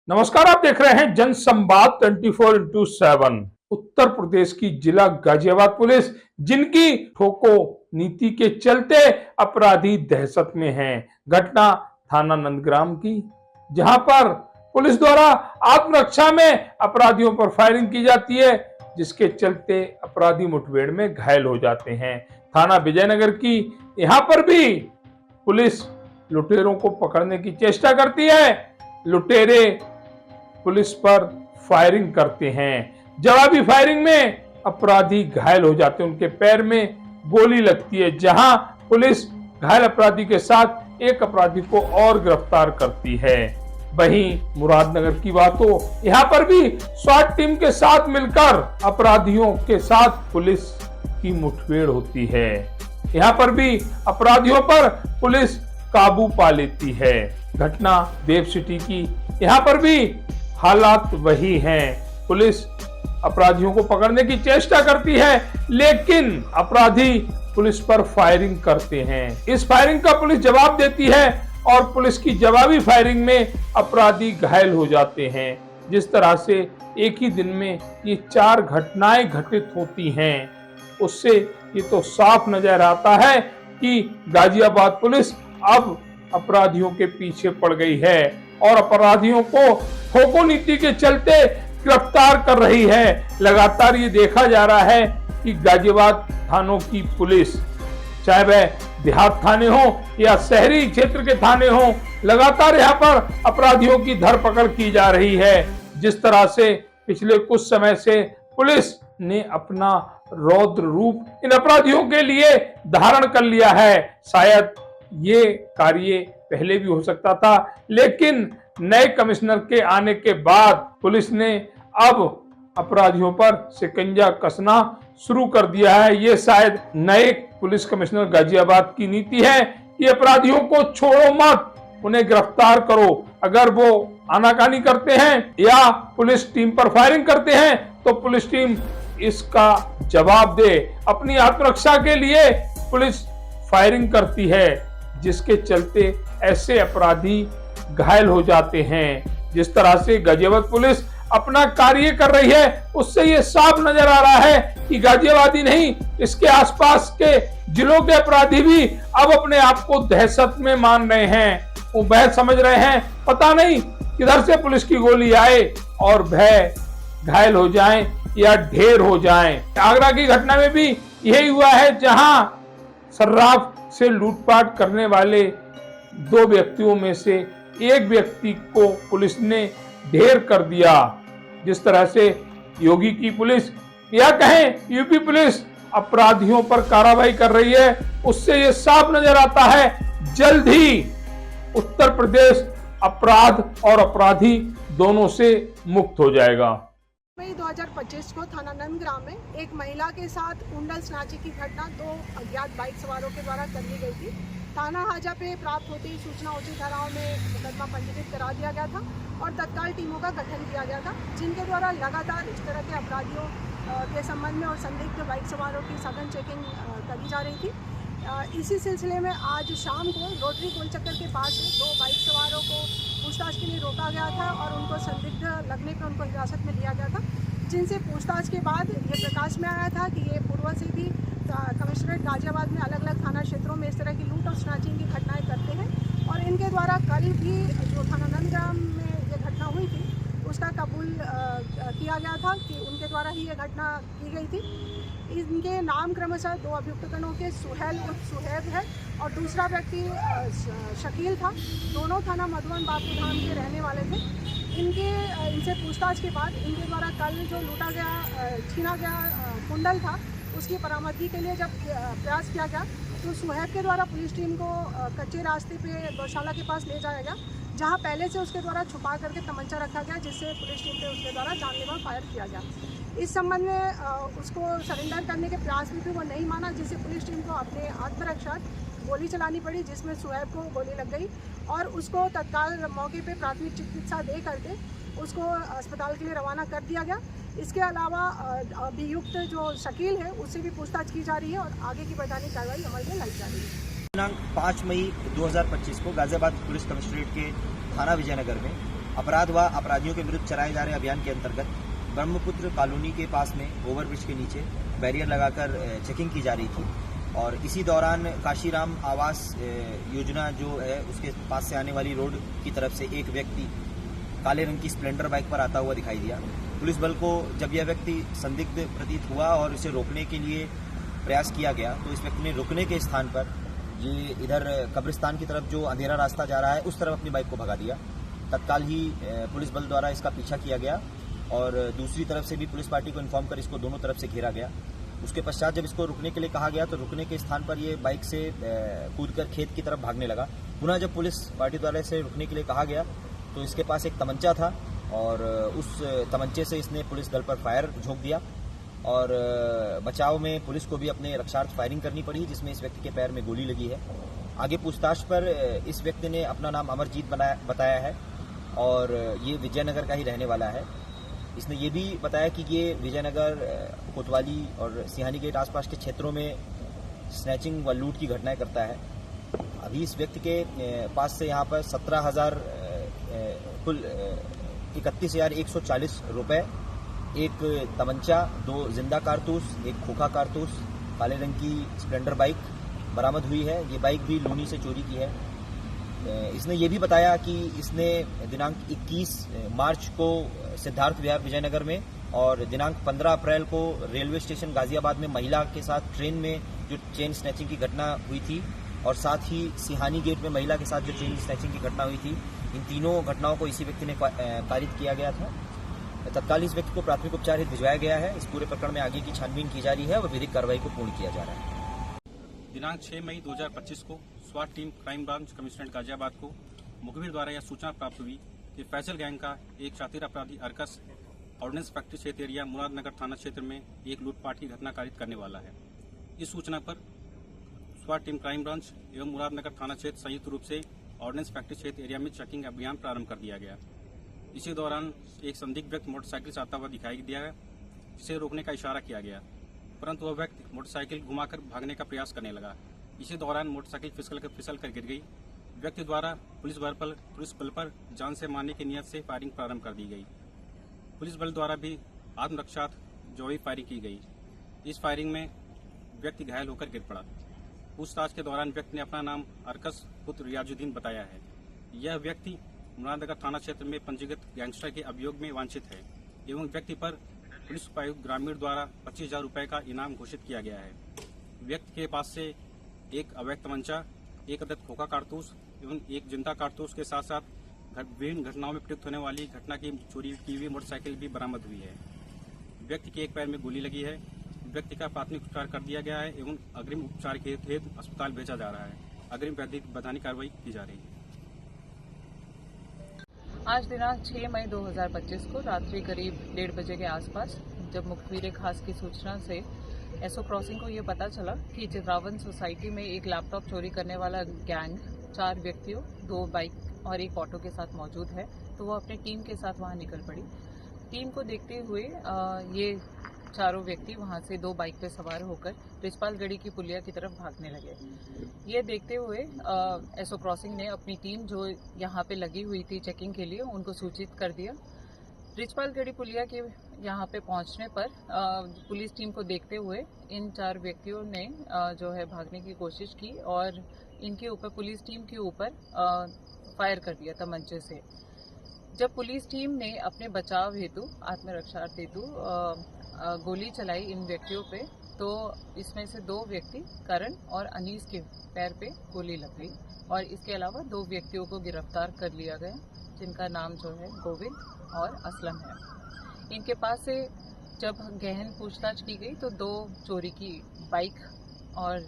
नमस्कार, आप देख रहे हैं जनसंवाद 24x7। उत्तर प्रदेश की जिला गाजियाबाद पुलिस, जिनकी ठोको नीति के चलते अपराधी दहशत में हैं। घटना थाना नंदग्राम की, जहां पर पुलिस द्वारा आत्मरक्षा में अपराधियों पर फायरिंग की जाती है, जिसके चलते अपराधी मुठभेड़ में घायल हो जाते हैं। थाना विजयनगर की यहां पर भी पुलिस लुटेरों को पकड़ने की चेष्टा करती है। लुटेरे पुलिस पर फायरिंग करते हैं। जवाबी फायरिंग में अपराधी घायल हो जाते हैं, उनके पैर में गोली लगती है, जहां पुलिस घायल अपराधी के साथ एक अपराधी को और गिरफ्तार करती है। वहीं मुरादनगर की बात हो, यहाँ पर भी स्वाट टीम के साथ मिलकर अपराधियों के साथ पुलिस की मुठभेड़ होती है। यहाँ पर भी अपराधियों पर पुलिस काबू पा लेती है। घटना देव सिटी की, यहाँ पर भी हालात वही हैं। पुलिस अपराधियों को पकड़ने की चेष्टा करती है, लेकिन अपराधी पुलिस पर फायरिंग करते हैं। इस फायरिंग का पुलिस जवाब देती है और पुलिस की जवाबी फायरिंग में अपराधी घायल हो जाते हैं। जिस तरह से एक ही दिन में ये 4 घटनाएं घटित होती हैं, उससे ये तो साफ नजर आता है कि गाजियाबाद पुलिस अब अपराधियों के पीछे पड़ गई है और अपराधियों को ठोको नीति के चलते गिरफ्तार कर रही है। लगातार ये देखा जा रहा है कि गाजियाबाद थानों की पुलिस, चाहे वह देहात थाने हो या शहरी क्षेत्र के थाने हो, लगातार यहाँ पर अपराधियों की धरपकड़ की जा रही है। जिस तरह से पिछले कुछ समय से पुलिस ने अपना रौद्र रूप इन अपराधियों के लिए धारण कर लिया है। शायद ये कार्य पहले भी हो सकता था, लेकिन नए कमिश्नर के आने के बाद पुलिस ने अब अपराधियों पर शिकंजा कसना शुरू कर दिया है। ये शायद नए पुलिस कमिश्नर गाजियाबाद की नीति है कि अपराधियों को छोड़ो मत, उन्हें गिरफ्तार करो। अगर वो आनाकानी करते हैं या पुलिस टीम पर फायरिंग करते हैं तो पुलिस टीम इसका जवाब दे। अपनी आत्मरक्षा के लिए पुलिस फायरिंग करती है, जिसके चलते ऐसे अपराधी घायल हो जाते हैं। जिस तरह से गाजियाबाद पुलिस अपना कार्य कर रही है, उससे ये साफ नजर आ रहा है कि गाजियाबादी नहीं, इसके आसपास के जिलों के अपराधी भी अब अपने आप को दहशत में मान रहे हैं। वो भय समझ रहे हैं, पता नहीं किधर से पुलिस की गोली आए और भय घायल हो जाएं या ढेर हो जाएं। आगरा की घटना में भी यही हुआ है, जहां सर्राफ से लूटपाट करने वाले 2 व्यक्तियों में से एक व्यक्ति को पुलिस ने ढेर कर दिया। जिस तरह से योगी की पुलिस या कहें यूपी पुलिस अपराधियों पर कार्रवाई कर रही है, उससे यह साफ नजर आता है जल्द ही उत्तर प्रदेश अपराध और अपराधी दोनों से मुक्त हो जाएगा। मई 2025 को थाना नंदग्राम में एक महिला के साथ कुंडल स्नाची की घटना 2 अज्ञात बाइक सवारों के द्वारा कर दी गई थी। थाना हाजा पे प्राप्त होती ही सूचना उचित धाराओं में मुकदमा पंजीकृत करा दिया गया था और तत्काल टीमों का गठन किया गया था, जिनके द्वारा लगातार इस तरह के अपराधियों के संबंध में और संदिग्ध बाइक सवारों की सघन चेकिंग करी जा रही थी। इसी सिलसिले में आज शाम को रोटरी गोलचक्कर के पास 2 बाइक सवारों को पूछताछ के लिए रोका गया था और उनको संदिग्ध लगने पर उनको हिरासत में लिया गया था, जिनसे पूछताछ के बाद ये प्रकाश में आया था कि ये पूर्व से भी कमिश्नरेट गाजियाबाद में अलग अलग थाना क्षेत्रों में इस तरह की लूट और स्नैचिंग की घटनाएं करते हैं और इनके द्वारा कल भी जो थाना नंदग्राम में ये घटना हुई थी उसका कबूल किया गया था कि उनके द्वारा ही ये घटना की गई थी। इनके नाम क्रमशः 2 अभियुक्तगणों के सुहेल उर्फ सुहेब है और दूसरा व्यक्ति शकील था। दोनों थाना मधुबन बापू धाम के रहने वाले थे। इनसे पूछताछ के बाद इनके द्वारा कल जो लूटा गया छीना गया कुंडल था, उसकी बरामदगी के लिए जब प्रयास किया गया तो सुहेब के द्वारा पुलिस टीम को कच्चे रास्ते पे गौशाला के पास ले जाया गया, जहां पहले से उसके द्वारा छुपा करके तमंचा रखा गया, जिससे पुलिस टीम पे उसके द्वारा जानलेवा फायर किया गया। इस संबंध में उसको सरेंडर करने के प्रयास में भी वो नहीं माना, जिससे पुलिस टीम को अपने आत्मरक्षा गोली चलानी पड़ी, जिसमें सुहेब को गोली लग गई और उसको तत्काल मौके पे प्राथमिक चिकित्सा दे करके उसको अस्पताल के लिए रवाना कर दिया गया। इसके अलावा अभियुक्त जो शकील है उससे भी पूछताछ की जा रही है और आगे की वैधानिक कार्रवाई अमल में लाई जा रही है। दिनांक 5 मई 2025 को गाजियाबाद पुलिस कमिश्नरेट के थाना विजयनगर में अपराध व अपराधियों के विरुद्ध चलाए जा रहे अभियान के अंतर्गत ब्रह्मपुत्र कॉलोनी के पास में ओवरब्रिज के नीचे बैरियर लगाकर चेकिंग की जा रही थी और इसी दौरान काशीराम आवास योजना जो है उसके पास से आने वाली रोड की तरफ से एक व्यक्ति काले रंग की स्प्लेंडर बाइक पर आता हुआ दिखाई दिया। पुलिस बल को जब यह व्यक्ति संदिग्ध प्रतीत हुआ और इसे रोकने के लिए प्रयास किया गया तो इस व्यक्ति ने रुकने के स्थान पर ये इधर कब्रिस्तान की तरफ जो अंधेरा रास्ता जा रहा है उस तरफ अपनी बाइक को भगा दिया। तत्काल ही पुलिस बल द्वारा इसका पीछा किया गया और दूसरी तरफ से भी पुलिस पार्टी को इन्फॉर्म कर इसको दोनों तरफ से घेरा गया। उसके पश्चात जब इसको रुकने के लिए कहा गया तो रुकने के स्थान पर ये बाइक से कूदकर खेत की तरफ भागने लगा। पुनः जब पुलिस पार्टी द्वारा इसे रुकने के लिए कहा गया तो इसके पास एक तमंचा था और उस तमंचे से इसने पुलिस दल पर फायर झोंक दिया और बचाव में पुलिस को भी अपने रक्षार्थ फायरिंग करनी पड़ी जिसमें इस व्यक्ति के पैर में गोली लगी है। आगे पूछताछ पर इस व्यक्ति ने अपना नाम अमरजीत बताया है और ये विजयनगर का ही रहने वाला है। इसने ये भी बताया कि ये विजयनगर, कोतवाली और सिहानी गेट आसपास के क्षेत्रों में स्नैचिंग व लूट की घटनाएं करता है। अभी इस व्यक्ति के पास से यहाँ पर 17,000 कुल 31,140 रुपये, एक तमंचा, 2 जिंदा कारतूस, एक खोखा कारतूस, काले रंग की स्प्लेंडर बाइक बरामद हुई है। ये बाइक भी लूनी से चोरी की है। इसने ये भी बताया कि इसने दिनांक 21 मार्च को सिद्धार्थ विहार विजयनगर में और दिनांक 15 अप्रैल को रेलवे स्टेशन गाजियाबाद में महिला के साथ ट्रेन में जो चेन स्नैचिंग की घटना हुई थी और साथ ही सिहानी गेट में महिला के साथ जो चेन स्नैचिंग की घटना हुई थी, इन तीनों घटनाओं को इसी व्यक्ति ने कारित किया गया था। तत्काल इस व्यक्ति को प्राथमिक उपचार हेतु भिजवाया गया है। इस पूरे प्रकरण में आगे की छानबीन की जा रही है और विधिक कार्रवाई को पूर्ण किया जा रहा है। दिनांक 6 मई 2025 को स्वाट team crime branch commissionerate Ghaziabad को मुखबिर द्वारा यह सूचना प्राप्त हुई कि फैसल गैंग का एक शातिर अपराधी अर्कस ऑर्डिनेंस फैक्ट्री क्षेत्र एरिया मुरादनगर थाना क्षेत्र में एक लूटपाट की घटना कारित करने वाला है। इस सूचना पर स्वाट टीम क्राइम ब्रांच एवं मुरादनगर थाना क्षेत्र संयुक्त रूप से ऑर्डिनेंस फैक्ट्री क्षेत्र एरिया में चेकिंग अभियान प्रारंभ कर दिया गया। इसी दौरान एक संदिग्ध व्यक्ति मोटरसाइकिल से आता हुआ दिखाई दिया है, जिसे रोकने का इशारा किया गया, परंतु वह व्यक्ति मोटरसाइकिल घुमाकर भागने का प्रयास करने लगा। इसी दौरान मोटरसाइकिल फिसल कर गिर गई। व्यक्ति द्वारा पुलिस बल पर जान से मारने की नियत से फायरिंग प्रारंभ कर दी गई। पुलिस बल द्वारा भी आत्मरक्षार्थ जवाबी फायरिंग की गई। इस फायरिंग में व्यक्ति घायल होकर गिर पड़ा। पूछताछ के दौरान व्यक्ति ने अपना नाम अर्कस पुत्र रियाजुद्दीन बताया है। यह व्यक्ति मुरादनगर थाना क्षेत्र में पंजीकृत गैंगस्टर के अभियोग में वांछित है एवं व्यक्ति पर पुलिस उपायुक्त ग्रामीण द्वारा 25,000 रुपये का इनाम घोषित किया गया है। व्यक्ति के पास से एक अवैध तमंचा, एक अदद खोखा कारतूस एवं एक जिंदा कारतूस के साथ साथ विभिन्न घटनाओं में प्रयुक्त होने वाली घटना की चोरी की हुई मोटरसाइकिल भी बरामद हुई है। व्यक्ति के एक पैर में गोली लगी है। व्यक्ति का प्राथमिक उपचार कर दिया गया है एवं अग्रिम उपचार के हेतु अस्पताल भेजा जा रहा है। अग्रिम वैधानिक कार्रवाई की जा रही है। आज दिनांक 6 मई 2025 को रात्रि करीब 1:30 बजे के आसपास जब मुखबिर खास की सूचना से एसओ क्रॉसिंग को ये पता चला कि चित्रावन सोसाइटी में एक लैपटॉप चोरी करने वाला गैंग 4 व्यक्तियों, 2 बाइक और एक ऑटो के साथ मौजूद है, तो वो अपने टीम के साथ वहां निकल पड़ी। टीम को देखते हुए ये चारों व्यक्ति वहां से 2 बाइक पे सवार होकर रिजपालगढ़ी की पुलिया की तरफ भागने लगे। ये देखते हुए एसओ क्रॉसिंग ने अपनी टीम जो यहाँ पे लगी हुई थी चेकिंग के लिए, उनको सूचित कर दिया। रिजपालगढ़ी पुलिया के यहाँ पे पहुँचने पर पुलिस टीम को देखते हुए इन 4 व्यक्तियों ने जो है भागने की कोशिश की और इनके ऊपर, पुलिस टीम के ऊपर फायर कर दिया तमंचे से। जब पुलिस टीम ने अपने बचाव हेतु, आत्मरक्षार्थ हेतु गोली चलाई इन व्यक्तियों पे, तो इसमें से 2 व्यक्ति, करण और अनीस, के पैर पे गोली लग गई और इसके अलावा 2 व्यक्तियों को गिरफ्तार कर लिया गया, जिनका नाम जो है गोविंद और असलम है। इनके पास से जब गहन पूछताछ की गई तो 2 चोरी की बाइक और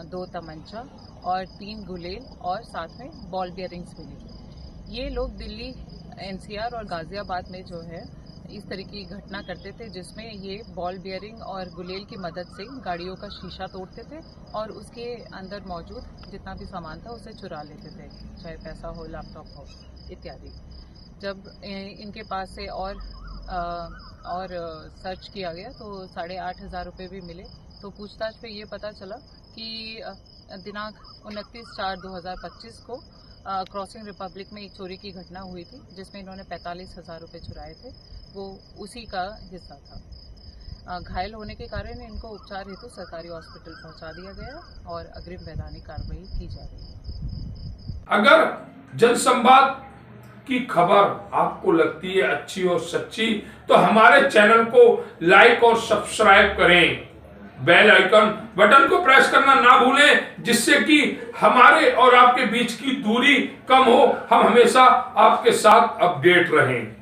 2 तमंचा और 3 गुलेल और साथ में बॉल बियरिंग्स मिली। ये लोग दिल्ली, एनसीआर और गाजियाबाद में जो है इस तरह की घटना करते थे, जिसमें ये बॉल बियरिंग और गुलेल की मदद से गाड़ियों का शीशा तोड़ते थे और उसके अंदर मौजूद जितना भी सामान था उसे चुरा लेते थे, चाहे पैसा हो, लैपटॉप हो इत्यादि। जब इनके पास से और सर्च किया गया तो 8,500 रुपये भी मिले। तो पूछताछ पे ये पता चला कि दिनांक 29/4/2025 को क्रॉसिंग रिपब्लिक में एक चोरी की घटना हुई थी जिसमें इन्होंने 45,000 रुपये चुराए थे। वो उसी का हिस्सा था। घायल होने के कारण इनको उपचार हेतु सरकारी हॉस्पिटल पहुंचा दिया गया और अग्रिम वैधानिक कार्रवाई की जा रही है। अगर जनसंवाद की खबर आपको लगती है अच्छी और सच्ची तो हमारे चैनल को लाइक और सब्सक्राइब करें, बेल आइकन बटन को प्रेस करना ना भूलें, जिससे कि हमारे और आपके बीच की दूरी कम हो, हम हमेशा आपके साथ अपडेट रहें।